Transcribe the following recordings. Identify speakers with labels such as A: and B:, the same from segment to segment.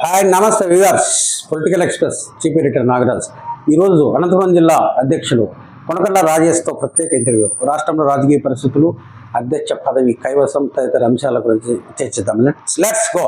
A: Hi నమస్తే viewers. Political express chief editor Nagaraj ఈరోజు అనంతపురం జిల్లా అధ్యక్షులు కొనకొండ రాజేష్తో ప్రత్యేక ఇంటర్వ్యూ. రాష్ట్రంలో రాజకీయ పరిస్థితులు, అధ్యక్ష పదవి కైవసం తదితర అంశాల గురించి చర్చిద్దాం. Let's go.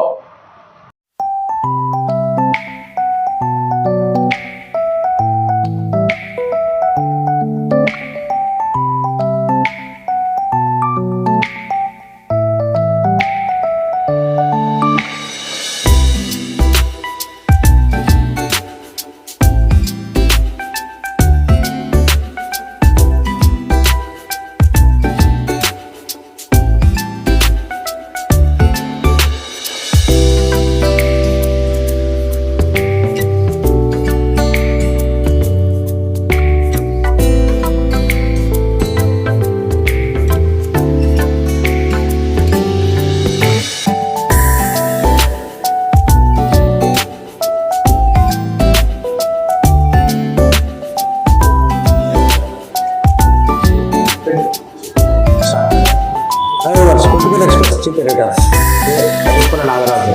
A: నాగరాజు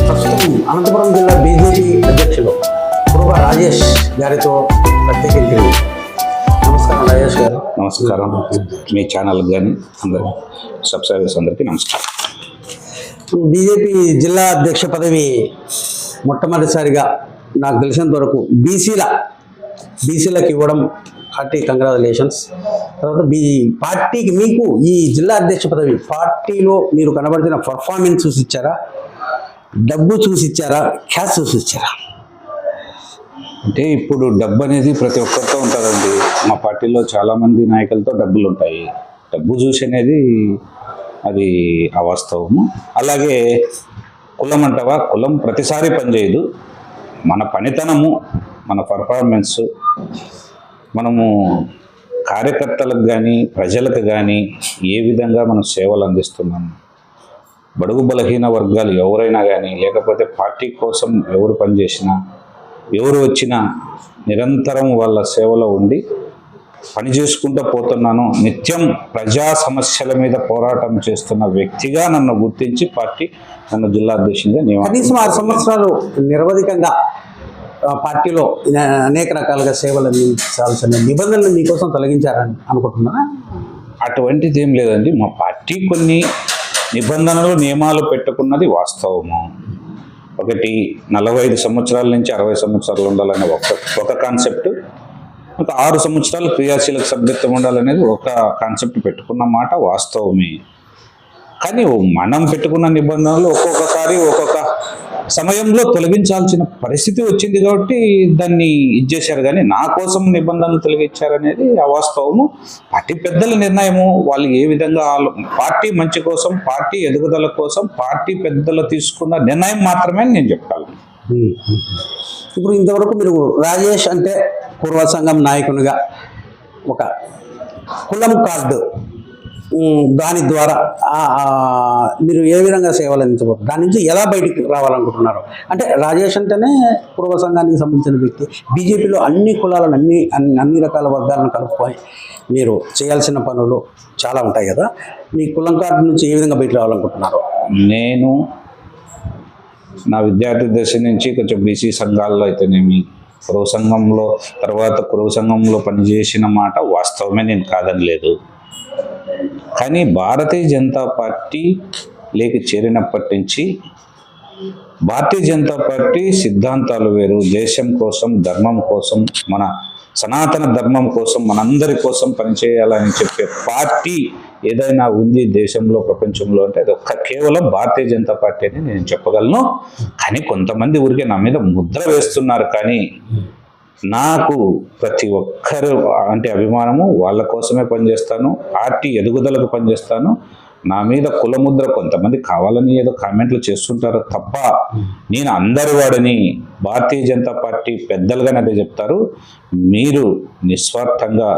A: ప్రస్తుతం అనంతపురం జిల్లా బీజేపీ అధ్యక్షులు కురుబ రాజేష్ గారితో ప్రత్యేక ఇంటర్వ్యూ. నమస్కారం రాజేష్ గారు.
B: నమస్కారం. మీ ఛానల్కి కానీ అందరూ సబ్స్క్రైబర్స్ అందరికీ నమస్కారం.
A: బీజేపీ జిల్లా అధ్యక్ష పదవి మొట్టమొదటిసారిగా నాకు తెలిసినంత వరకు బీసీలకు ఇవ్వడం పార్టీ కంగ్రాచులేషన్స్. తర్వాత పార్టీకి మీకు ఈ జిల్లా అధ్యక్ష పదవి పార్టీలో మీరు కనబడుతున్న పర్ఫార్మెన్స్ చూసిచ్చారా, డబ్బు చూసిచ్చారా, క్యాష్ చూసిచ్చారా?
B: అంటే ఇప్పుడు డబ్బు అనేది ప్రతి ఒక్కరితో ఉంటుందండి. మా పార్టీలో చాలామంది నాయకులతో డబ్బులు ఉంటాయి. డబ్బు చూసి అనేది అది అవాస్తవము. అలాగే కులం అంటావా, కులం ప్రతిసారి పనిచేయదు. మన పనితనము, మన పర్ఫార్మెన్స్, మనము కార్యకర్తలకు కానీ ప్రజలకు కానీ ఏ విధంగా మనం సేవలు అందిస్తున్నాము, బడుగు బలహీన వర్గాలు ఎవరైనా కానీ, లేకపోతే పార్టీ కోసం ఎవరు పనిచేసినా, ఎవరు వచ్చినా నిరంతరం వాళ్ళ సేవలో ఉండి పని చేసుకుంటూ పోతున్నాను. నిత్యం ప్రజా సమస్యల మీద పోరాటం చేస్తున్న వ్యక్తిగా నన్ను గుర్తించి పార్టీ నన్ను జిల్లా అధ్యక్షునిగా
A: కనీసం 6 సంవత్సరాలు నిరవధికంగా పార్టీలో అనేక రకాలుగా సేవలు అందించాల్సిన నిబంధనలు మీకోసం తొలగించారని అనుకుంటున్నారా?
B: అటువంటిది ఏం లేదండి. మా పార్టీ కొన్ని నిబంధనలు, నియమాలు పెట్టుకున్నది వాస్తవము. ఒకటి 45 సంవత్సరాల నుంచి 60 సంవత్సరాలు ఉండాలనే ఒక కాన్సెప్ట్, ఒక 6 సంవత్సరాలు క్రియాశీలక సభ్యత్వం ఉండాలనేది ఒక కాన్సెప్ట్ పెట్టుకున్న మాట వాస్తవమే. కానీ మనం పెట్టుకున్న నిబంధనలు ఒక్కొక్కసారి ఒక్కొక్క సమయంలో తొలగించాల్సిన పరిస్థితి వచ్చింది కాబట్టి దాన్ని ఇచ్చేశారు. కానీ నా కోసం నిబంధనలు తొలగించారనేది అవాస్తవము. పార్టీ పెద్దల నిర్ణయము. వాళ్ళు ఏ విధంగా పార్టీ మంచి కోసం, పార్టీ ఎదుగుదల కోసం పార్టీ పెద్దలు తీసుకున్న నిర్ణయం మాత్రమే నేను చెప్పగలను.
A: ఇప్పుడు ఇంతవరకు మీరు రాజేష్ అంటే పూర్వ సంఘం నాయకునిగా ఒక కులం కార్డు, దాని ద్వారా మీరు ఏ విధంగా సేవలు అందించబోతున్నారు, దాని నుంచి ఎలా బయటికి రావాలనుకుంటున్నారు? అంటే రాజేష్ అంటేనే పూర్వ సంఘానికి సంబంధించిన వ్యక్తి. బీజేపీలో అన్ని కులాలను, అన్ని రకాల వర్గాలను కలుపుకొని మీరు చేయాల్సిన పనులు చాలా ఉంటాయి కదా. మీ కులం కార్డు నుంచి ఏ విధంగా బయటకు రావాలనుకుంటున్నారు?
B: నేను నా విద్యార్థి దశ నుంచి కొంచెం బీసీ సంఘాల్లో అయితేనేమి, కురువ సంఘంలో, తర్వాత కురువ సంఘంలో పనిచేసిన మాట వాస్తవమే, నేను కాదని లేదు. కానీ భారతీయ జనతా పార్టీ చేరినప్పటి నుంచి భారతీయ జనతా పార్టీ సిద్ధాంతాలు వేరు. దేశం కోసం, ధర్మం కోసం, మన సనాతన ధర్మం కోసం, మనందరి కోసం పనిచేయాలని చెప్పే పార్టీ ఏదైనా ఉంది దేశంలో, ప్రపంచంలో అంటే అది కేవలం భారతీయ జనతా పార్టీ అని నేను చెప్పగలను. కానీ కొంతమంది ఊరికే నా మీద ముద్ర వేస్తున్నారు. కానీ నాకు ప్రతి ఒక్కరు అంటే అభిమానము, వాళ్ళ కోసమే పనిచేస్తాను. పార్టీ ఎదుగుదలకు పనిచేస్తాను. నా మీద కులముద్ర కొంతమంది కావాలని ఏదో కామెంట్లు చేస్తుంటారు తప్ప నేను అందరి వాడిని. భారతీయ జనతా పార్టీ పెద్దలుగానే అదే చెప్తారు, మీరు నిస్వార్థంగా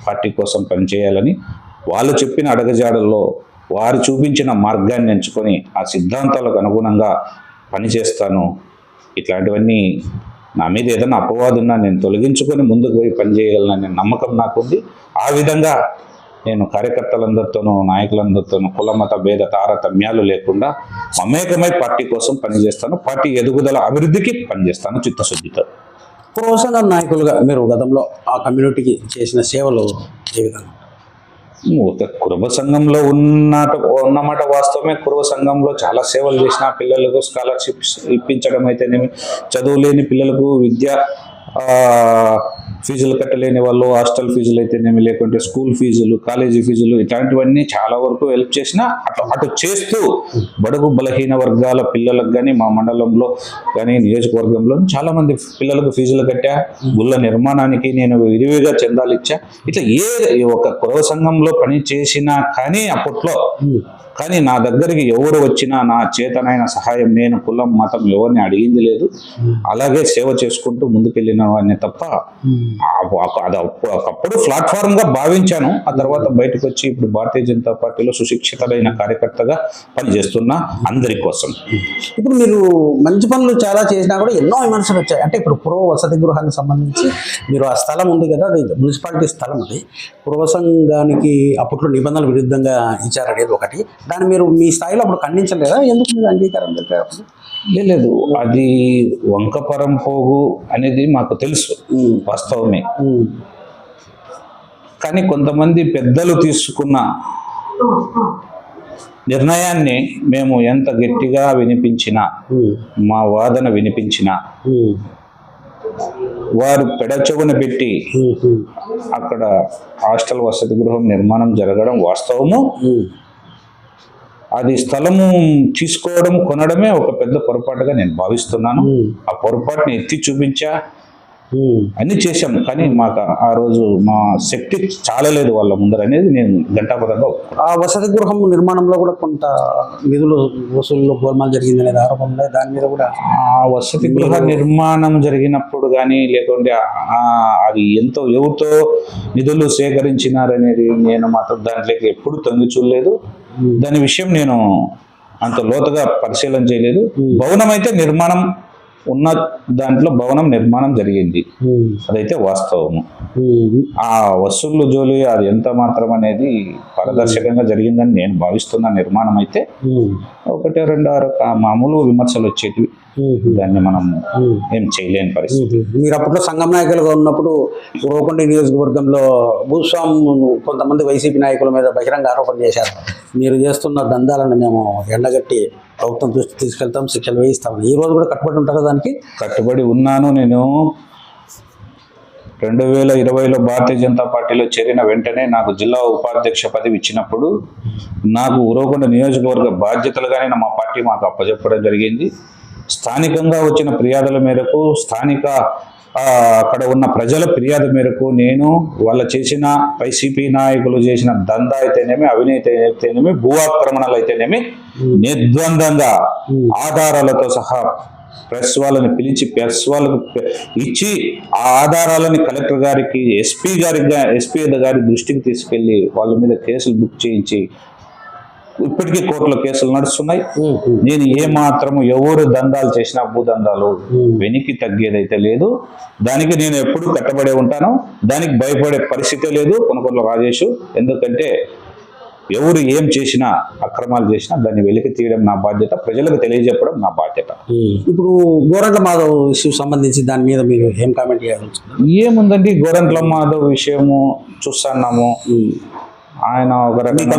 B: పార్టీ కోసం పనిచేయాలని. వాళ్ళు చెప్పిన అడగజాడల్లో వారు చూపించిన మార్గాన్ని ఎంచుకొని ఆ సిద్ధాంతాలకు అనుగుణంగా పనిచేస్తాను. ఇట్లాంటివన్నీ నా మీద ఏదైనా అపవాదున్నా నేను తొలగించుకొని ముందుకు పోయి పనిచేయగలననే నమ్మకం నాకుంది. ఆ విధంగా నేను కార్యకర్తలందరితోనూ నాయకులందరితోనూ కుల మత భేద తారతమ్యాలు లేకుండా మమేకమై పార్టీ కోసం పనిచేస్తాను. పార్టీ ఎదుగుదల అభివృద్ధికి పనిచేస్తాను చిత్తశుద్ధితో.
A: కురవ సంఘం నాయకులుగా మీరు గతంలో ఆ కమ్యూనిటీకి చేసిన సేవలు ఏ విధంగా?
B: కురుబ సంఘంలో ఉన్నమాట వాస్తవమే. కురుబ సంఘంలో చాలా సేవలు చేసిన, పిల్లలకు స్కాలర్షిప్స్ ఇప్పించడం అయితేనేమి, చదువు లేని పిల్లలకు విద్య ఫీజులు కట్టలేని వాళ్ళు హాస్టల్ ఫీజులు అయితేనేమి, లేకుంటే స్కూల్ ఫీజులు, కాలేజీ ఫీజులు, ఇట్లాంటివన్నీ చాలా వరకు హెల్ప్ చేసిన. అటు చేస్తూ బడుగు బలహీన వర్గాల పిల్లలకు కానీ మా మండలంలో కానీ నియోజకవర్గంలో చాలా మంది పిల్లలకు ఫీజులు కట్టా. గుళ్ళ నిర్మాణానికి నేను విరివిగా చందాలు ఇచ్చా. ఇట్లా ఒక కురవ సంఘంలో పని చేసినా కానీ అప్పట్లో కానీ నా దగ్గరికి ఎవరు వచ్చినా నా చేతనైన సహాయం, నేను కులం మతం ఎవరిని అడిగింది లేదు. అలాగే సేవ చేసుకుంటూ ముందుకెళ్ళిన వాడిని తప్ప అది ఒకప్పుడు ప్లాట్ఫామ్ గా భావించాను. ఆ తర్వాత బయటకు వచ్చి ఇప్పుడు భారతీయ జనతా పార్టీలో సుశిక్షితులైన కార్యకర్తగా పనిచేస్తున్నా అందరి కోసం.
A: ఇప్పుడు మీరు మంచి పనులు చాలా చేసినా కూడా ఎన్నో విమర్శలు వచ్చాయి. అంటే ఇప్పుడు పూర్వ వసతి గృహానికి సంబంధించి మీరు ఆ స్థలం ఉంది కదా, అది మున్సిపాలిటీ స్థలం, అది పూర్వ సంఘానికి అప్పట్లో నిబంధనలు విరుద్ధంగా ఇచ్చారనేది ఒకటి. దాన్ని మీరు మీ స్థాయిలో అప్పుడు ఖండించలేదా? ఎందుకు మీరు అంగీకారం తెలిపారు?
B: లేదు, అది వంకపరం పోగు అనేది మాకు తెలుసు, వాస్తవమే. కానీ కొంతమంది పెద్దలు తీసుకున్న నిర్ణయాన్ని మేము ఎంత గట్టిగా వినిపించినా, మా వాదన వినిపించినా, వారు పెడచెవున పెట్టి అక్కడ హాస్టల్ వసతి గృహం నిర్మాణం జరగడం వాస్తవము. అది స్థలము తీసుకోవడం, కొనడమే ఒక పెద్ద పొరపాటుగా నేను భావిస్తున్నాను. ఆ పొరపాటుని ఎత్తి చూపించా, అన్ని చేశాం. కానీ మాకు ఆ రోజు మా శక్తి చాలలేదు వాళ్ళ ముందర అనేది నేను ఘంటాపథంగా.
A: ఆ వసతి గృహం నిర్మాణంలో కూడా కొంత నిధులు వసూలు గోల్మాల్ జరిగింది అనేది ఆరోపణ ఉంది. దాని మీద కూడా
B: ఆ వసతి గృహ నిర్మాణం జరిగినప్పుడు కానీ, లేకుంటే అది ఎవరితో నిధులు సేకరించినారనేది నేను మాత్రం దాంట్లోకి ఎప్పుడు తొంగి చూడలేదు. దాని విషయం నేను అంత లోతుగా పరిశీలన చేయలేదు. భవనం అయితే నిర్మాణం ఉన్న దాంట్లో భవనం నిర్మాణం జరిగింది, అదైతే వాస్తవము. ఆ వసూళ్ళు జోలి అది ఎంత మాత్రం అనేది పారదర్శకంగా జరిగిందని నేను భావిస్తున్న నిర్మాణం అయితే. ఒకటి రెండు మామూలు విమర్శలు వచ్చేటివి, దాన్ని మనం ఏం చేయలేని పరిస్థితి.
A: మీరు అప్పట్లో సంఘం నాయకులుగా ఉన్నప్పుడు ఉరవకొండ నియోజకవర్గంలో భూస్వామి కొంతమంది వైసీపీ నాయకుల మీద బహిరంగ ఆరోపణ చేశారు. మీరు చేస్తున్న దందాలను మేము ఎండగట్టి ప్రభుత్వం దృష్టి తీసుకెళ్తాం, శిక్షలు వేయిస్తామని. ఈ రోజు కూడా కట్టుబడి ఉంటారా దానికి?
B: కట్టుబడి ఉన్నాను. నేను 2020లో భారతీయ జనతా పార్టీలో చేరిన వెంటనే నాకు జిల్లా ఉపాధ్యక్ష పదవి ఇచ్చినప్పుడు నాకు ఉరవకొండ నియోజకవర్గ బాధ్యతలుగానే మా పార్టీ మాకు అప్పచెప్పడం జరిగింది. స్థానికంగా వచ్చిన ఫిర్యాదుల మేరకు, స్థానిక అక్కడ ఉన్న ప్రజల ఫిర్యాదు మేరకు నేను వాళ్ళ చేసిన వైసీపీ నాయకులు చేసిన దందా అయితేనేమి, అవినీతి అయితేనేమి, భూ ఆక్రమణలు అయితేనేమి నిర్ద్వందంగా ఆధారాలతో సహా ప్రెస్ వాళ్ళని పిలిచి ప్రెస్ వాళ్ళకు ఇచ్చి ఆ ఆధారాలని కలెక్టర్ గారికి, ఎస్పీ గారి దృష్టికి తీసుకెళ్లి వాళ్ళ మీద కేసులు బుక్ చేయించి ఇప్పటికీ కోర్టులో కేసులు నడుస్తున్నాయి. నేను ఏమాత్రము ఎవరు దందాలు చేసినా, భూదందాలు వెనక్కి తగ్గేదైతే లేదు. దానికి నేను ఎప్పుడు కట్టబడే ఉంటాను, దానికి భయపడే పరిస్థితే లేదు కొనకొండల రాజేష్. ఎందుకంటే ఎవరు ఏం చేసినా, అక్రమాలు చేసినా దాన్ని వెలికి తీయడం నా బాధ్యత, ప్రజలకు తెలియజెప్పడం నా బాధ్యత.
A: ఇప్పుడు గోరంట్ల మాధవ్ ఇష్యూ సంబంధించి దాని మీద మీరు ఏం కామెంట్ చేయాలనుకుంటున్నారు?
B: ఏముందండి, గోరంట్ల మాధవ్ విషయము చూస్తున్నాము. ఆయన ఒక రకంగా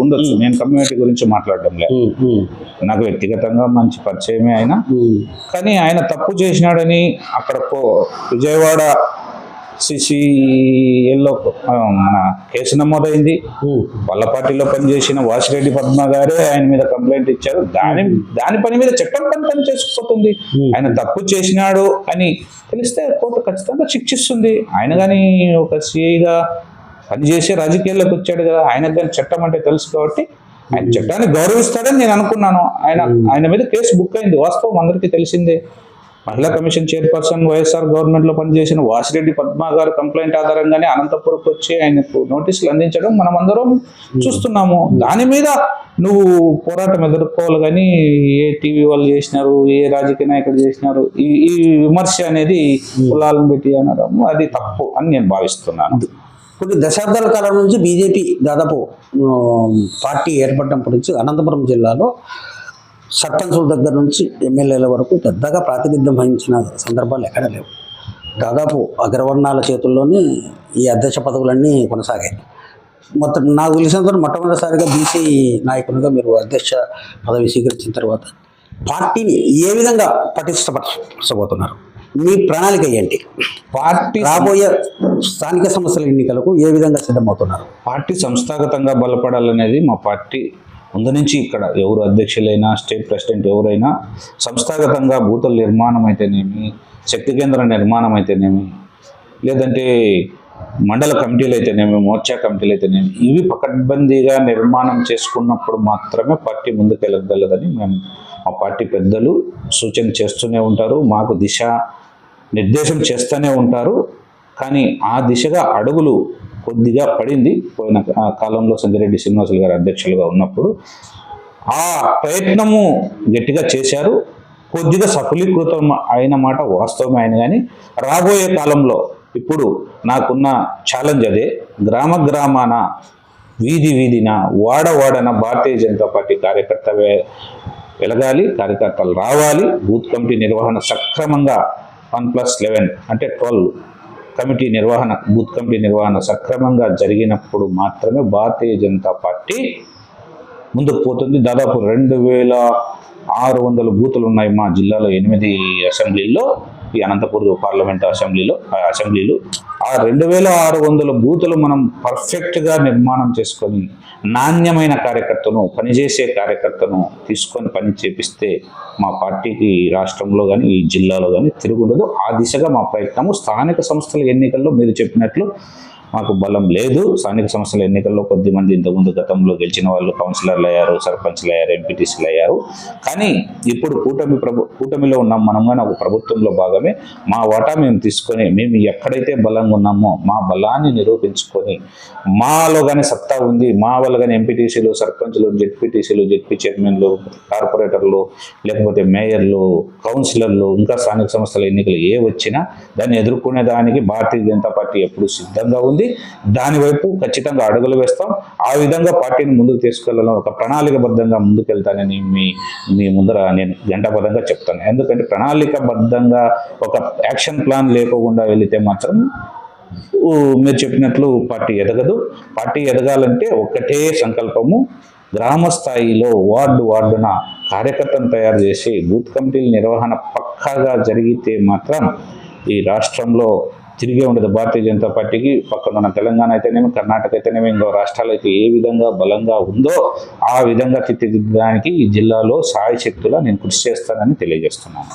B: ఉండొచ్చు, నేను కమ్యూనిటీ గురించి మాట్లాడడం లేదు. నాకు వ్యక్తిగతంగా మంచి పరిచయమే ఆయన. కానీ ఆయన తప్పు చేసినాడని అక్కడ విజయవాడ CCLలో మన కేసు నమోదైంది. వాళ్ళ పార్టీలో పనిచేసిన వాసిరెడ్డి పద్మ గారే ఆయన మీద కంప్లైంట్ ఇచ్చారు. దాని పని మీద చట్టం పని చేసుకుపోతుంది. ఆయన తప్పు చేసినాడు అని తెలిస్తే కోర్టు ఖచ్చితంగా శిక్షిస్తుంది. ఆయన కానీ ఒక సిఐగా పనిచేసి రాజకీయాల్లోకి వచ్చాడు కదా, ఆయనకు కానీ చట్టం అంటే తెలుసు కాబట్టి ఆయన చట్టాన్ని గౌరవిస్తాడని నేను అనుకున్నాను. ఆయన మీద కేసు బుక్ అయింది, వాస్తవం అందరికీ తెలిసిందే. మహిళా కమిషన్ చైర్పర్సన్ వైఎస్ఆర్ గవర్నమెంట్లో పనిచేసిన వాసిరెడ్డి పద్మ గారు కంప్లైంట్ ఆధారంగానే అనంతపురంకి వచ్చి ఆయనకు నోటీసులు అందించడం మనం అందరం చూస్తున్నాము. దాని మీద నువ్వు పోరాటం ఎదుర్కోవాలి. కానీ ఏ టీవీ వాళ్ళు చేసినారు, ఏ రాజకీయ నాయకుడు చేసినారు, ఈ విమర్శ అనేది కులాలను పెట్టి అనడం అది తప్పు అని నేను భావిస్తున్నాను.
A: కొన్ని దశాబ్దాల కాలం నుంచి బీజేపీ దాదాపు పార్టీ ఏర్పడినప్పటి నుంచి అనంతపురం జిల్లాలో సర్పంచుల దగ్గర నుంచి ఎమ్మెల్యేల వరకు పెద్దగా ప్రాతినిధ్యం వహించిన సందర్భాలు ఎక్కడ లేవు. దాదాపు అగ్రవర్ణాల చేతుల్లోనే ఈ అధ్యక్ష పదవులన్నీ కొనసాగాయి. మొత్తం నాకు తెలిసినంత మొట్టమొదటిసారిగా బీసీ నాయకునిగా మీరు అధ్యక్ష పదవి స్వీకరించిన తర్వాత పార్టీని ఏ విధంగా పటిష్టపరచబోతున్నారు? మీ ప్రణాళిక ఏంటి?
B: పార్టీ
A: రాబోయే స్థానిక సంస్థల ఎన్నికలకు ఏ విధంగా సిద్ధమవుతున్నారు?
B: పార్టీ సంస్థాగతంగా బలపడాలనేది మా పార్టీ ముందు నుంచి ఇక్కడ ఎవరు అధ్యక్షులైనా స్టేట్ ప్రెసిడెంట్ ఎవరైనా సంస్థాగతంగా బూతుల నిర్మాణం అయితేనేమి, శక్తి కేంద్ర నిర్మాణం అయితేనేమి, లేదంటే మండల కమిటీలు అయితేనేమి, మోర్చా కమిటీలు అయితేనేమి, ఇవి పకడ్బందీగా నిర్మాణం చేసుకున్నప్పుడు మాత్రమే పార్టీ ముందుకెళ్ళగలదని మేము మా పార్టీ పెద్దలు సూచన చేస్తూనే ఉంటారు, మాకు దిశ నిర్దేశం చేస్తూనే ఉంటారు. కానీ ఆ దిశగా అడుగులు కొద్దిగా పడింది పోయిన కాలంలో సంగిరెడ్డి శ్రీనివాసులు గారు అధ్యక్షులుగా ఉన్నప్పుడు. ఆ ప్రయత్నము గట్టిగా చేశారు, కొద్దిగా సఫలీకృతం అయిన మాట వాస్తవమే అయిన. కానీ రాబోయే కాలంలో ఇప్పుడు నాకున్న ఛాలెంజ్ అదే, గ్రామ గ్రామాన, వీధి వీధిన, వాడ వాడన భారతీయ జనతా పార్టీ కార్యకర్త వెలగాలి, కార్యకర్తలు రావాలి. బూత్ కమిటీ నిర్వహణ సక్రమంగా 1+11 అంటే 12 కమిటీ నిర్వహణ, బూత్ కమిటీ నిర్వహణ సక్రమంగా జరిగినప్పుడు మాత్రమే భారతీయ జనతా పార్టీ ముందుకు పోతుంది. దాదాపు 2600 బూతులు ఉన్నాయి మా జిల్లాలో 8 అసెంబ్లీల్లో, ఈ అనంతపూర్ పార్లమెంట్ అసెంబ్లీలు. ఆ 2600 బూతులు మనం పర్ఫెక్ట్గా నిర్మాణం చేసుకొని నాణ్యమైన కార్యకర్తను, పనిచేసే కార్యకర్తను తీసుకొని పని చేపిస్తే మా పార్టీకి ఈ రాష్ట్రంలో కానీ ఈ జిల్లాలో కానీ తిరుగుండదు. ఆ దిశగా మా ప్రయత్నము. స్థానిక సంస్థల ఎన్నికల్లో మీరు చెప్పినట్లు మాకు బలం లేదు. స్థానిక సంస్థల ఎన్నికల్లో కొద్దిమంది ఇంతకుముందు గతంలో గెలిచిన వాళ్ళు కౌన్సిలర్లు అయ్యారు, సర్పంచ్లు అయ్యారు, ఎంపీటీసీలు అయ్యారు. కానీ ఇప్పుడు కూటమిలో ఉన్నాం మనం, కానీ ఒక ప్రభుత్వంలో భాగమే. మా వాటా మేము తీసుకొని, మేము ఎక్కడైతే బలంగా ఉన్నామో మా బలాన్ని నిరూపించుకొని, మాలో కానీ సత్తా ఉంది, మా వల్ల కానీ ఎంపీటీసీలు, సర్పంచ్లు, జెడ్పీటీసీలు, జెడ్పీ చైర్మన్లు, కార్పొరేటర్లు, లేకపోతే మేయర్లు, కౌన్సిలర్లు, ఇంకా స్థానిక సంస్థల ఎన్నికలు ఏ వచ్చినా దాన్ని ఎదుర్కొనే దానికి భారతీయ జనతా పార్టీ ఎప్పుడు సిద్ధంగా ఉంది. దాని వైపు ఖచ్చితంగా అడుగులు వేస్తాం. ఆ విధంగా పార్టీని ముందుకు తీసుకెళ్లాలని ఒక ప్రణాళికబద్ధంగా ముందుకెళ్తానని మీ ముందర నేను గంటాపదంగా చెప్తాను. ఎందుకంటే ప్రణాళికబద్ధంగా ఒక యాక్షన్ ప్లాన్ లేకుండా వెళితే మాత్రం మీరు చెప్పినట్లు పార్టీ ఎదగదు. పార్టీ ఎదగాలంటే ఒకటే సంకల్పము, గ్రామ స్థాయిలో వార్డున కార్యకర్తను తయారు చేసి బూత్ కమిటీల నిర్వహణ పక్కాగా జరిగితే మాత్రం ఈ రాష్ట్రంలో తిరిగే ఉండదు భారతీయ జనతా పార్టీకి. పక్కన ఉన్న తెలంగాణ అయితేనేమి, కర్ణాటక అయితేనేమి, ఇంకో రాష్ట్రాలు అయితే ఏ విధంగా బలంగా ఉందో ఆ విధంగా తీర్చిదిద్దడానికి ఈ జిల్లాలో సాయశక్తులా నేను కృషి చేస్తానని తెలియజేస్తున్నాను.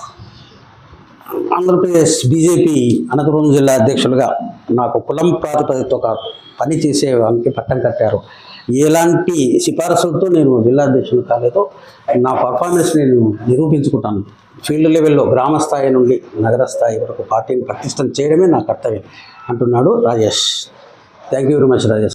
A: ఆంధ్రప్రదేశ్ బీజేపీ అనంతపురం జిల్లా అధ్యక్షులుగా నాకు కులం ప్రాతిపదికతో పని చేసే వానికి పట్టం కట్టారు. ఎలాంటి సిఫారసులతో నేను జిల్లా అధ్యక్షులు కాలేదో నా పర్ఫార్మెన్స్ నేను నిరూపించుకుంటాను. ఫీల్డ్ లెవెల్లో గ్రామ స్థాయి నుండి నగర స్థాయి వరకు పార్టీని పటిష్టం చేయడమే నా కర్తవ్యం అంటున్నాడు Rajesh. Thank you very much Rajesh.